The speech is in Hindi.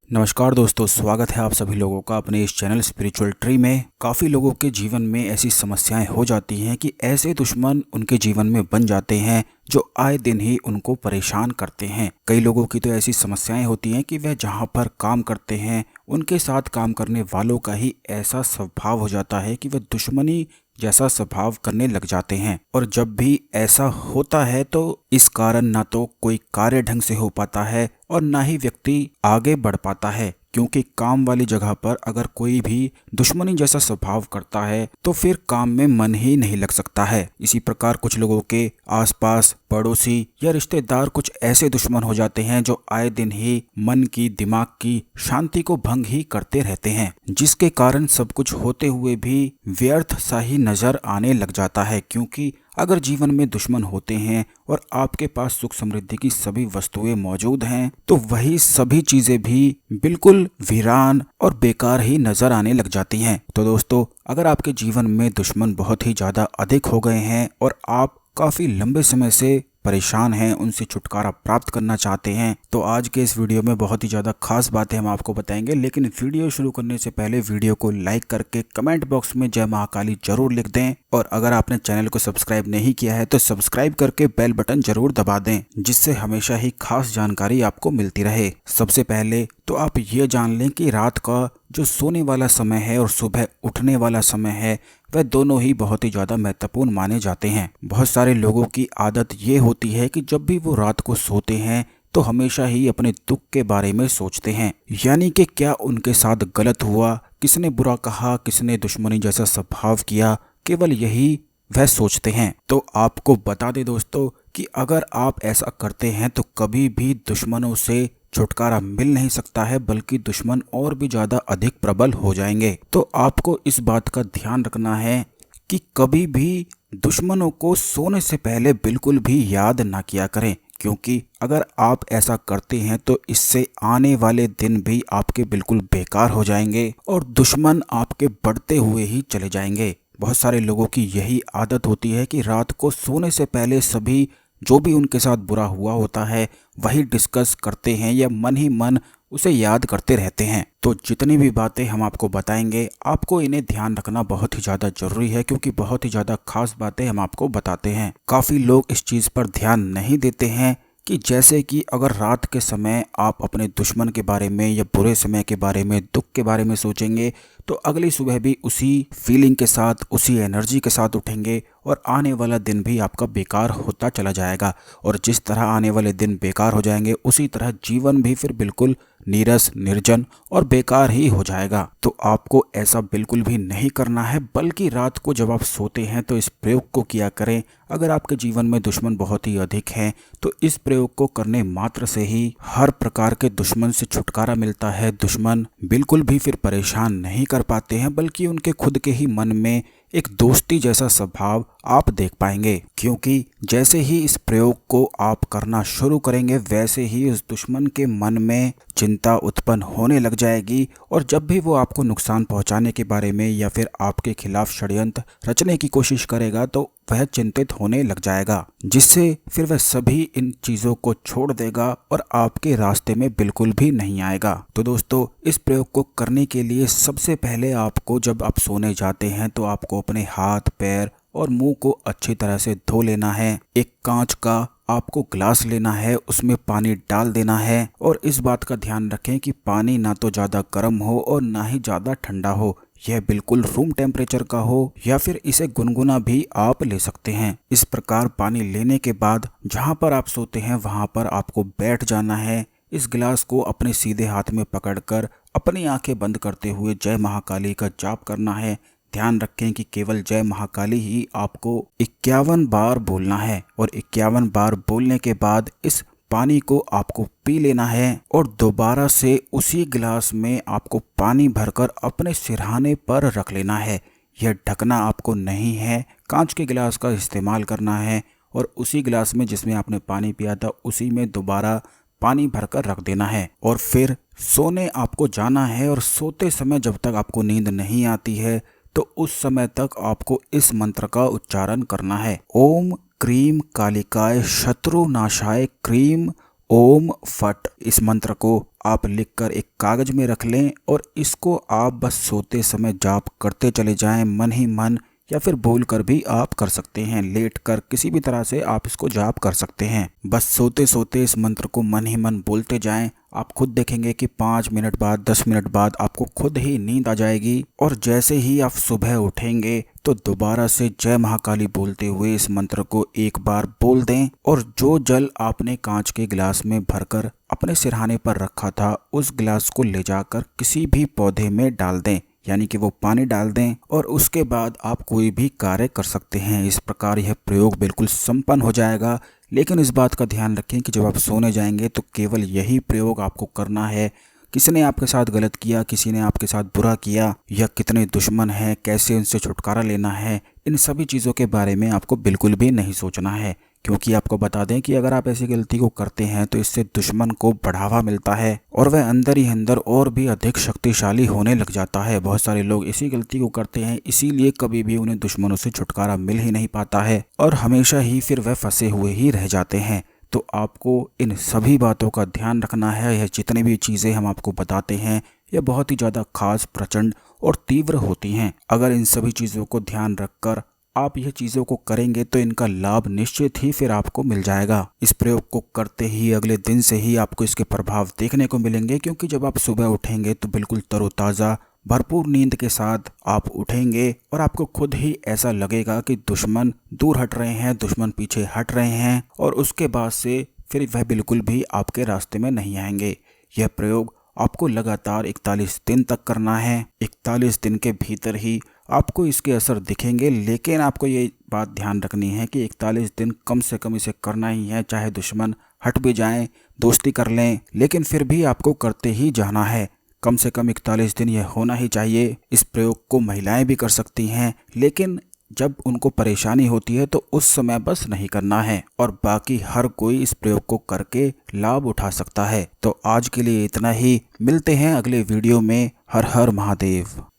नमस्कार दोस्तों, स्वागत है आप सभी लोगों का अपने इस चैनल स्पिरिचुअल ट्री में। काफ़ी लोगों के जीवन में ऐसी समस्याएं हो जाती हैं कि ऐसे दुश्मन उनके जीवन में बन जाते हैं जो आए दिन ही उनको परेशान करते हैं। कई लोगों की तो ऐसी समस्याएं होती हैं कि वह जहां पर काम करते हैं उनके साथ काम करने वालों का ही ऐसा स्वभाव हो जाता है कि वह दुश्मनी जैसा स्वभाव करने लग जाते हैं। और जब भी ऐसा होता है तो इस कारण ना तो कोई कार्य ढंग से हो पाता है और ना ही व्यक्ति आगे बढ़ पाता है, क्योंकि काम वाली जगह पर अगर कोई भी दुश्मनी जैसा स्वभाव करता है तो फिर काम में मन ही नहीं लग सकता है। इसी प्रकार कुछ लोगों के आसपास पड़ोसी या रिश्तेदार कुछ ऐसे दुश्मन हो जाते हैं जो आए दिन ही मन की, दिमाग की शांति को भंग ही करते रहते हैं, जिसके कारण सब कुछ होते हुए भी व्यर्थ सा ही नजर आने लग जाता है। क्योंकि अगर जीवन में दुश्मन होते हैं और आपके पास सुख समृद्धि की सभी वस्तुएं मौजूद हैं तो वही सभी चीजें भी बिल्कुल वीरान और बेकार ही नजर आने लग जाती हैं। तो दोस्तों, अगर आपके जीवन में दुश्मन बहुत ही ज्यादा अधिक हो गए हैं और आप काफी लंबे समय से परेशान हैं, उनसे छुटकारा प्राप्त करना चाहते हैं, तो आज के इस वीडियो में बहुत ही ज़्यादा खास बातें हम आपको बताएंगे। लेकिन वीडियो शुरू करने से पहले वीडियो को लाइक करके कमेंट बॉक्स में जय महाकाली जरूर लिख दें, और अगर आपने चैनल को सब्सक्राइब नहीं किया है तो सब्सक्राइब करके बेल बटन जरूर दबा दें, जिससे हमेशा ही खास जानकारी आपको मिलती रहे। सबसे पहले तो आप ये जान लें कि रात का जो सोने वाला समय है और सुबह उठने वाला समय है वह दोनों ही बहुत ही ज़्यादा महत्वपूर्ण माने जाते हैं। बहुत सारे लोगों की आदत ये होती है कि जब भी वो रात को सोते हैं तो हमेशा ही अपने दुख के बारे में सोचते हैं, यानी कि क्या उनके साथ गलत हुआ, किसने बुरा कहा, किसने दुश्मनी जैसा स्वभाव किया, केवल यही वह सोचते हैं। तो आपको बता दें दोस्तों कि अगर आप ऐसा करते हैं तो कभी भी दुश्मनों से छुटकारा मिल नहीं सकता है, बल्कि दुश्मन और भी ज्यादा अधिक प्रबल हो जाएंगे। तो आपको इस बात का ध्यान रखना है कि कभी भी दुश्मनों को सोने से पहले बिल्कुल भी याद ना किया करें, क्योंकि अगर आप ऐसा करते हैं तो इससे आने वाले दिन भी आपके बिल्कुल बेकार हो जाएंगे और दुश्मन आपके बढ़ते हुए ही चले जाएंगे। बहुत सारे लोगों की यही आदत होती है कि रात को सोने से पहले सभी जो भी उनके साथ बुरा हुआ होता है वही डिस्कस करते हैं या मन ही मन उसे याद करते रहते हैं। तो जितनी भी बातें हम आपको बताएंगे आपको इन्हें ध्यान रखना बहुत ही ज़्यादा जरूरी है, क्योंकि बहुत ही ज़्यादा खास बातें हम आपको बताते हैं। काफ़ी लोग इस चीज़ पर ध्यान नहीं देते हैं कि जैसे कि अगर रात के समय आप अपने दुश्मन के बारे में या बुरे समय के बारे में, दुख के बारे में सोचेंगे तो अगली सुबह भी उसी फीलिंग के साथ, उसी एनर्जी के साथ उठेंगे और आने वाला दिन भी आपका बेकार होता चला जाएगा। और जिस तरह आने वाले दिन बेकार हो जाएंगे उसी तरह जीवन भी फिर बिल्कुल नीरस, निर्जन और बेकार ही हो जाएगा। तो आपको ऐसा बिल्कुल भी नहीं करना है, बल्कि रात को जब आप सोते हैं तो इस प्रयोग को किया करें। अगर आपके जीवन में दुश्मन बहुत ही अधिक हैं तो इस प्रयोग को करने मात्र से ही हर प्रकार के दुश्मन से छुटकारा मिलता है। दुश्मन बिल्कुल भी फिर परेशान नहीं कर पाते हैं, बल्कि उनके खुद के ही मन में एक दोस्ती जैसा स्वभाव आप देख पाएंगे, क्योंकि जैसे ही इस प्रयोग को आप करना शुरू करेंगे वैसे ही उस दुश्मन के मन में चिंता उत्पन्न होने लग जाएगी। और जब भी वो आपको नुकसान पहुंचाने के बारे में या फिर आपके खिलाफ षड्यंत्र रचने की कोशिश करेगा तो वह चिंतित होने लग जाएगा, जिससे फिर वह सभी इन चीज़ों को छोड़ देगा और आपके रास्ते में बिल्कुल भी नहीं आएगा। तो दोस्तों, इस प्रयोग को करने के लिए सबसे पहले आपको, जब आप सोने जाते हैं तो आपको अपने हाथ, पैर और मुंह को अच्छी तरह से धो लेना है। एक कांच का आपको ग्लास लेना है, उसमें पानी डाल देना है और इस बात का ध्यान रखें कि पानी ना तो ज़्यादा गर्म हो और ना ही ज़्यादा ठंडा हो। यह बिल्कुल रूम टेम्परेचर का हो या फिर इसे गुनगुना भी आप ले सकते हैं। इस प्रकार पानी लेने के बाद जहाँ पर आप सोते हैं वहाँ पर आपको बैठ जाना है। इस गिलास को अपने सीधे हाथ में पकड़कर अपनी आंखें बंद करते हुए जय महाकाली का जाप करना है। ध्यान रखें कि केवल जय महाकाली ही आपको 51 बार बोलना है और 51 बार बोलने के बाद इस पानी को आपको पी लेना है और दोबारा से उसी गिलास में आपको पानी भरकर अपने सिरहाने पर रख लेना है। यह ढकना आपको नहीं है, कांच के गिलास का इस्तेमाल करना है और उसी गिलास में जिसमें आपने पानी पिया था उसी में दोबारा पानी भरकर रख देना है। और फिर सोने आपको जाना है और सोते समय जब तक आपको नींद नहीं आती है तो उस समय तक आपको इस मंत्र का उच्चारण करना है। ओम क्रीम कालिकाय शत्रु नाशाय क्रीम ओम फट इस मंत्र को आप लिखकर एक कागज में रख लें और इसको आप बस सोते समय जाप करते चले जाएं, मन ही मन, या फिर बोलकर भी आप कर सकते हैं। लेटकर किसी भी तरह से आप इसको जाप कर सकते हैं। बस सोते सोते इस मंत्र को मन ही मन बोलते जाएं। आप खुद देखेंगे कि 5 मिनट बाद 10 मिनट बाद आपको खुद ही नींद आ जाएगी और जैसे ही आप सुबह उठेंगे तो दोबारा से जय महाकाली बोलते हुए इस मंत्र को एक बार बोल दें और जो जल आपने कांच के गिलास में भरकर अपने सिरहाने पर रखा था उस गिलास को ले जाकर किसी भी पौधे में डाल दें, यानी कि वो पानी डाल दें और उसके बाद आप कोई भी कार्य कर सकते हैं। इस प्रकार यह प्रयोग बिल्कुल संपन्न हो जाएगा। लेकिन इस बात का ध्यान रखें कि जब आप सोने जाएंगे तो केवल यही प्रयोग आपको करना है। किसी ने आपके साथ गलत किया, किसी ने आपके साथ बुरा किया, या कितने दुश्मन हैं, कैसे उनसे छुटकारा लेना है, इन सभी चीज़ों के बारे में आपको बिल्कुल भी नहीं सोचना है। क्योंकि आपको बता दें कि अगर आप ऐसी गलती को करते हैं तो इससे दुश्मन को बढ़ावा मिलता है और वह अंदर ही अंदर और भी अधिक शक्तिशाली होने लग जाता है। बहुत सारे लोग इसी गलती को करते हैं, इसीलिए कभी भी उन्हें दुश्मनों से छुटकारा मिल ही नहीं पाता है और हमेशा ही फिर वह फंसे हुए ही रह जाते हैं। तो आपको इन सभी बातों का ध्यान रखना है। यह जितनी भी चीज़ें हम आपको बताते हैं यह बहुत ही ज़्यादा खास, प्रचंड और तीव्र होती हैं। अगर इन सभी चीज़ों को ध्यान रखकर आप यह चीज़ों को करेंगे तो इनका लाभ निश्चित ही फिर आपको मिल जाएगा। इस प्रयोग को करते ही अगले दिन से ही आपको इसके प्रभाव देखने को मिलेंगे, क्योंकि जब आप सुबह उठेंगे तो बिल्कुल तरोताज़ा भरपूर नींद के साथ आप उठेंगे और आपको खुद ही ऐसा लगेगा कि दुश्मन दूर हट रहे हैं, दुश्मन पीछे हट रहे हैं और उसके बाद से फिर वह बिल्कुल भी आपके रास्ते में नहीं आएंगे। यह प्रयोग आपको लगातार 41 दिन तक करना है। 41 दिन के भीतर ही आपको इसके असर दिखेंगे। लेकिन आपको ये बात ध्यान रखनी है कि 41 दिन कम से कम इसे करना ही है, चाहे दुश्मन हट भी जाएं, दोस्ती कर लें, लेकिन फिर भी आपको करते ही जाना है। कम से कम 41 दिन यह होना ही चाहिए। इस प्रयोग को महिलाएं भी कर सकती हैं, लेकिन जब उनको परेशानी होती है तो उस समय बस नहीं करना है और बाकी हर कोई इस प्रयोग को करके लाभ उठा सकता है। तो आज के लिए इतना ही, मिलते हैं अगले वीडियो में। हर हर महादेव।